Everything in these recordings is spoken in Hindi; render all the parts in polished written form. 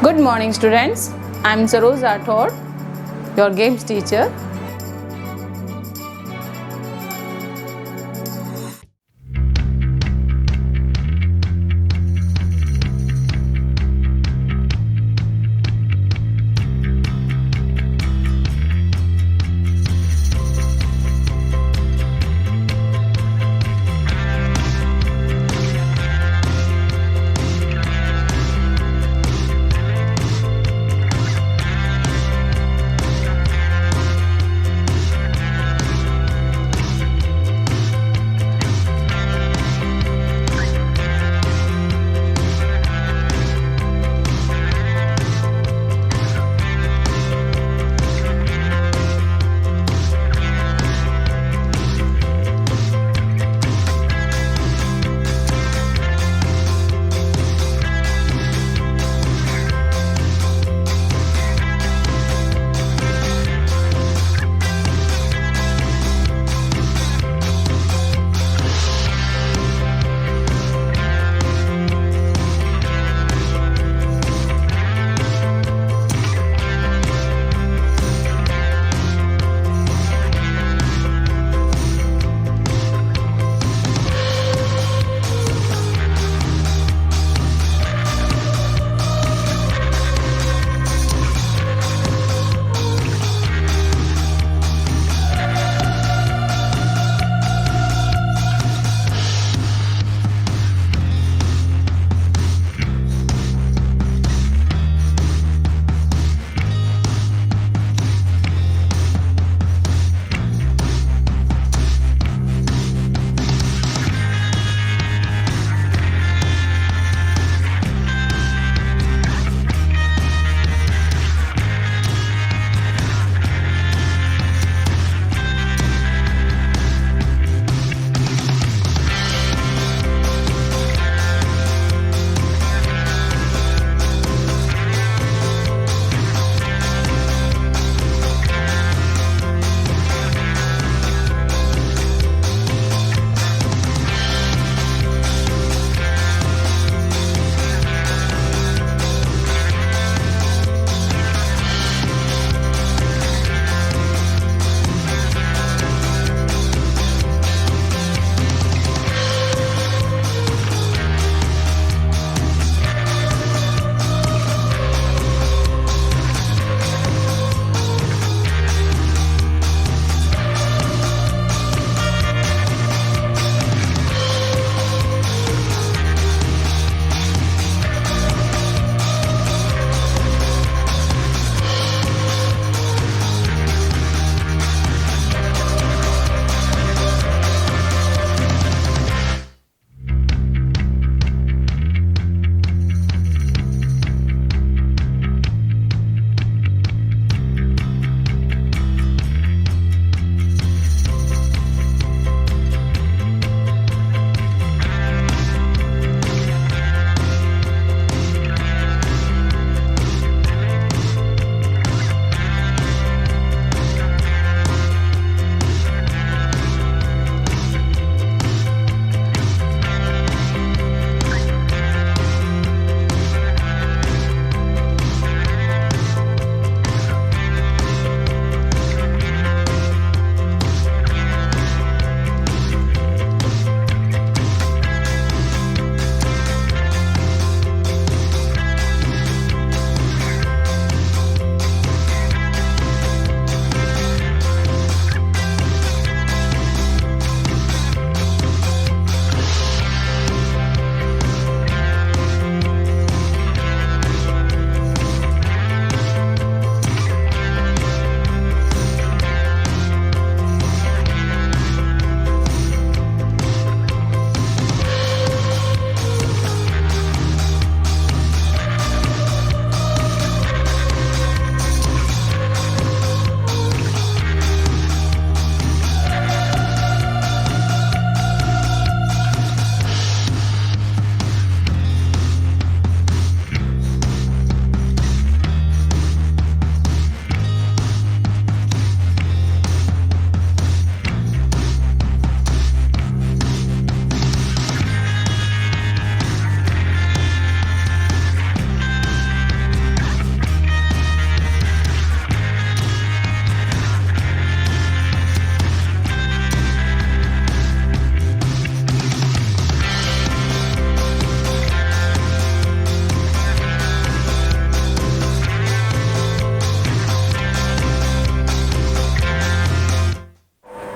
Good morning, students. I'm Saroj Rathod, your games teacher.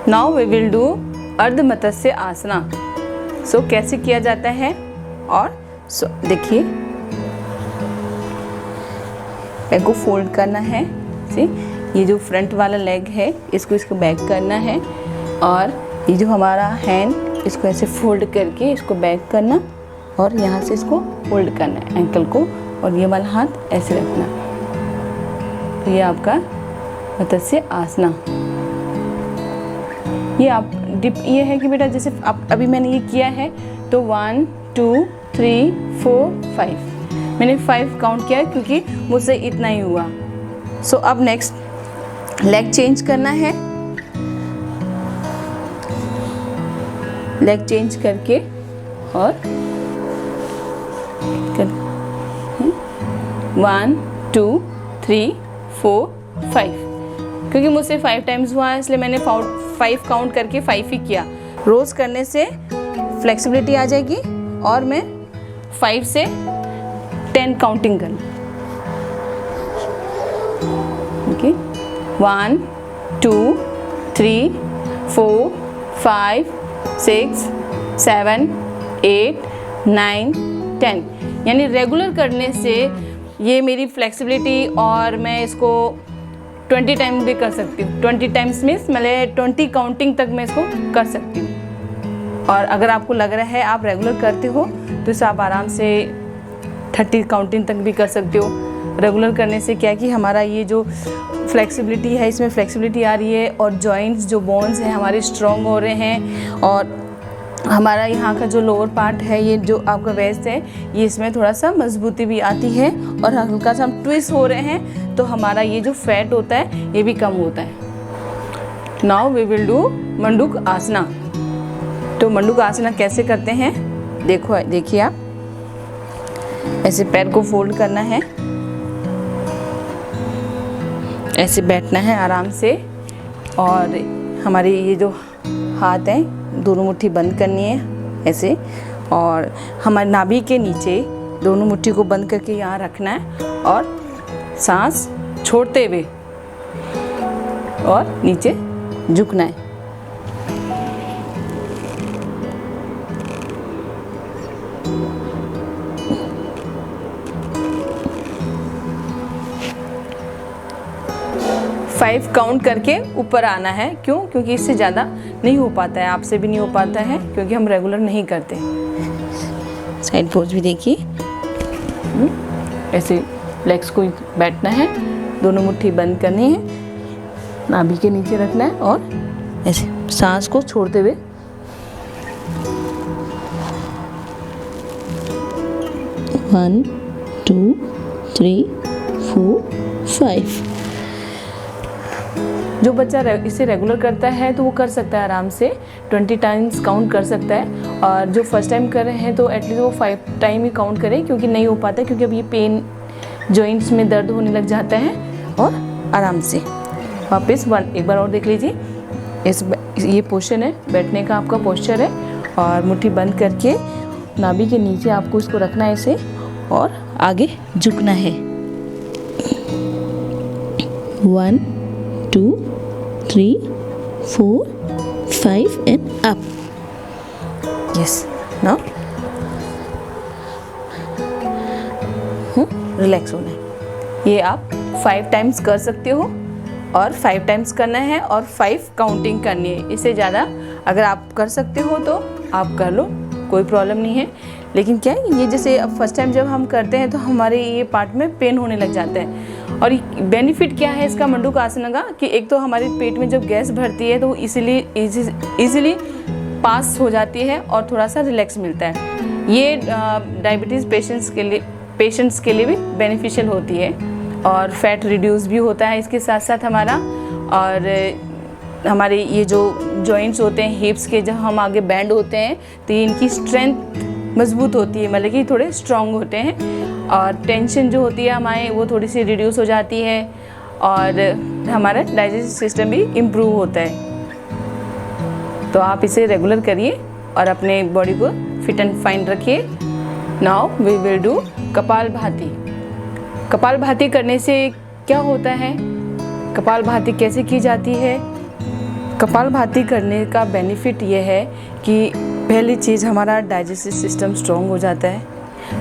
Now we will do ardha matsya आसना। सो कैसे किया जाता है, और देखिए पैर को फोल्ड करना है। सी, ये जो फ्रंट वाला लेग है इसको बैक करना है, और ये जो हमारा हैंड इसको ऐसे फोल्ड करके इसको बैक करना, और यहाँ से इसको फोल्ड करना है एंकल को, और ये वाला हाथ ऐसे रखना। तो ये आपका मत्स्य आसना। ये आप डिप ये है कि बेटा जैसे आप अभी मैंने ये किया है तो 1 2 3 4 5 मैंने 5 काउंट किया क्योंकि मुझसे इतना ही हुआ। सो अब नेक्स्ट लेग चेंज करना है। लेग चेंज करके और 1 2 3 4 5 क्योंकि मुझसे 5 टाइम्स हुआ है इसलिए मैंने 5 काउंट करके 5 ही किया। रोज करने से फ्लेक्सिबिलिटी आ जाएगी और मैं 5 से 10 काउंटिंग करना। ओके 1 2 3 4 5 6 7 8 9 10 यानी रेगुलर करने से ये मेरी फ्लेक्सिबिलिटी और मैं इसको 20 टाइम्स भी कर सकती हूँ। 20 टाइम्स मीन्स मतलब 20 काउंटिंग तक मैं इसको कर सकती हूँ। और अगर आपको लग रहा है आप रेगुलर करते हो तो इसे आप आराम से 30 काउंटिंग तक भी कर सकते हो। रेगुलर करने से क्या है कि हमारा ये जो फ्लेक्सिबिलिटी है इसमें फ्लेक्सिबिलिटी आ रही है और जॉइंट्स जो बोन्स हैं हमारे स्ट्रॉन्ग हो रहे हैं, और हमारा यहाँ का जो लोअर पार्ट है ये जो आपका वेस्ट है ये इसमें थोड़ा सा मजबूती भी आती है, और हल्का सा हम ट्विस्ट हो रहे हैं तो हमारा ये जो फैट होता है ये भी कम होता है। नाउ वी विल डू मंडूक आसना। तो मंडूक आसना कैसे करते हैं देखिए आप ऐसे पैर को फोल्ड करना है, ऐसे बैठना है आराम से, और हमारे ये जो हाथ हैं दोनों मुट्ठी बंद करनी है ऐसे, और हमारे नाभि के नीचे दोनों मुट्ठी को बंद करके यहाँ रखना है और सांस छोड़ते हुए और नीचे झुकना है। फाइव काउंट करके ऊपर आना है। क्यों? क्योंकि इससे ज़्यादा नहीं हो पाता है, आपसे भी नहीं हो पाता है क्योंकि हम रेगुलर नहीं करते। साइड पोज भी देखिए, ऐसे लेग्स को बैठना है, दोनों मुट्ठी बंद करनी है, नाभि के नीचे रखना है और ऐसे सांस को छोड़ते हुए one two three four five. जो बच्चा इसे रेगुलर करता है तो वो कर सकता है आराम से 20 टाइम्स काउंट कर सकता है, और जो फर्स्ट टाइम कर रहे हैं तो एटलीस्ट वो 5 टाइम ही काउंट करें क्योंकि नहीं हो पाता, क्योंकि अब ये पेन जॉइंट्स में दर्द होने लग जाता है। और आराम से वापस एक बार और देख लीजिए। ये पोस्चर है, बैठने का आपका पोस्चर है, और मुट्ठी बंद करके नाभि के नीचे आपको इसको रखना है ऐसे, और आगे झुकना है। 1 2 3 4 5 and up. Yes. Now relax होना है। ये आप 5 टाइम्स कर सकते हो, और 5 टाइम्स करना है और 5 काउंटिंग करनी है। इससे ज़्यादा अगर आप कर सकते हो तो आप कर लो, कोई प्रॉब्लम नहीं है। लेकिन क्या है ये जैसे अब फर्स्ट टाइम जब हम करते हैं तो हमारे ये पार्ट में पेन होने लग जाता है। और बेनिफिट क्या है इसका मंडूक आसना का कि एक तो हमारे पेट में जब गैस भरती है तो वो इजीली पास हो जाती है और थोड़ा सा रिलैक्स मिलता है। ये डायबिटीज़ पेशेंट्स के लिए भी बेनिफिशियल होती है, और फैट रिड्यूस भी होता है इसके साथ साथ हमारा। और हमारे ये जो जॉइंट्स होते हैं हिप्स के, जब हम आगे बैंड होते हैं तो इनकी स्ट्रेंथ मजबूत होती है, मतलब कि थोड़े स्ट्रॉन्ग होते हैं, और टेंशन जो होती है हमारे वो थोड़ी सी रिड्यूस हो जाती है, और हमारा डाइजेस्टिव सिस्टम भी इम्प्रूव होता है। तो आप इसे रेगुलर करिए और अपने बॉडी को फिट एंड फाइन रखिए। Now we will do kapalbhati. Kapalbhati करने से क्या होता है, कपालभाति कैसे की जाती है, कपालभाति करने का बेनिफिट ये है कि पहली चीज़ हमारा डाइजेस्टिव सिस्टम स्ट्रॉन्ग हो जाता है,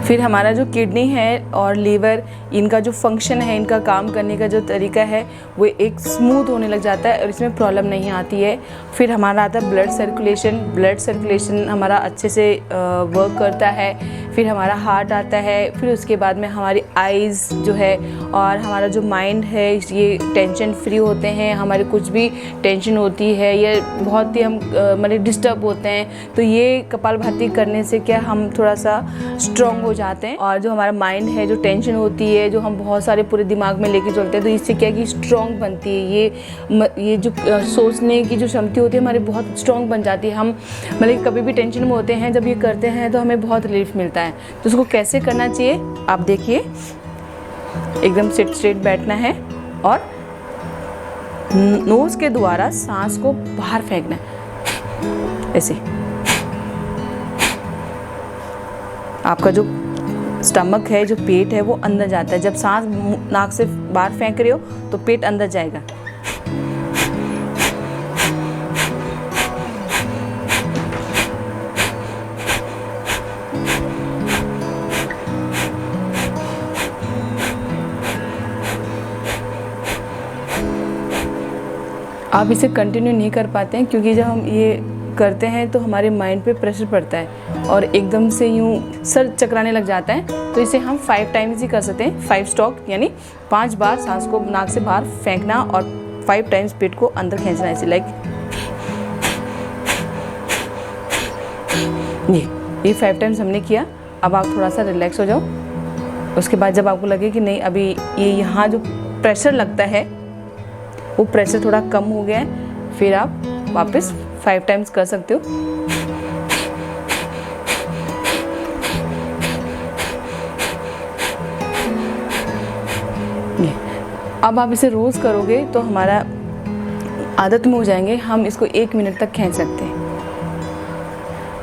फिर हमारा जो किडनी है और लीवर, इनका जो फंक्शन है, इनका काम करने का जो तरीका है वो एक स्मूथ होने लग जाता है और इसमें प्रॉब्लम नहीं आती है। फिर हमारा आता है ब्लड सर्कुलेशन हमारा अच्छे से वर्क करता है। फिर हमारा हार्ट आता है। फिर उसके बाद में हमारी आइज़ जो है और हमारा जो माइंड है ये टेंशन फ्री होते हैं। हमारे कुछ भी टेंशन होती है या बहुत ही हम मतलब डिस्टर्ब होते हैं, तो ये कपालभाति करने से क्या हम थोड़ा सा स्ट्रॉन्ग हो जाते हैं। और जो हमारा माइंड है, जो टेंशन होती है, जो हम बहुत सारे पूरे दिमाग में लेके चलते हैं, तो इससे क्या है कि स्ट्रॉन्ग बनती है। ये जो सोचने की जो क्षमता होती है हमारी बहुत स्ट्रॉन्ग बन जाती है। हम मतलब कभी भी टेंशन में होते हैं, जब ये करते हैं तो हमें बहुत रिलीफ मिलता है। तो उसको कैसे करना चाहिए आप देखिए। एकदम स्ट्रेट बैठना है और नोज के द्वारा सांस को बाहर फेंकना है ऐसे। आपका जो स्टमक है, जो पेट है, वो अंदर जाता है। जब सांस नाक से बाहर फेंक रहे हो तो पेट अंदर जाएगा। आप इसे कंटिन्यू नहीं कर पाते हैं क्योंकि जब हम ये करते हैं तो हमारे माइंड पे प्रेशर पड़ता है और एकदम से यूँ सर चकराने लग जाता है। तो इसे हम 5 टाइम्स ही कर सकते हैं। 5 स्ट्रोक यानी 5 बार सांस को नाक से बाहर फेंकना और 5 टाइम्स पेट को अंदर खींचना, ऐसे लाइक ये 5 टाइम्स हमने किया। अब आप थोड़ा सा रिलैक्स हो जाओ। उसके बाद जब आपको लगे कि नहीं अभी ये यहाँ जो प्रेशर लगता है वो प्रेशर थोड़ा कम हो गया है, फिर आप वापस 5 टाइम्स कर सकते हो। अब आप इसे रोज़ करोगे तो हमारा आदत में हो जाएंगे, हम इसको 1 मिनट तक खींच सकते हैं।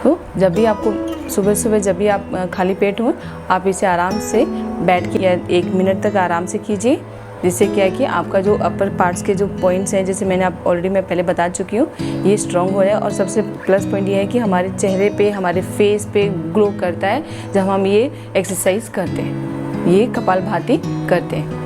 तो जब भी आपको सुबह सुबह जब भी आप खाली पेट हो, आप इसे आराम से बैठ के या 1 मिनट तक आराम से कीजिए, जिससे क्या है कि आपका जो अपर पार्ट्स के जो पॉइंट्स हैं, जैसे मैंने आप ऑलरेडी मैं पहले बता चुकी हूँ, ये स्ट्रॉन्ग हो रहा है। और सबसे प्लस पॉइंट ये है कि हमारे चेहरे पे, हमारे फेस पे ग्लो करता है जब हम ये एक्सरसाइज करते हैं, ये कपालभाति करते हैं।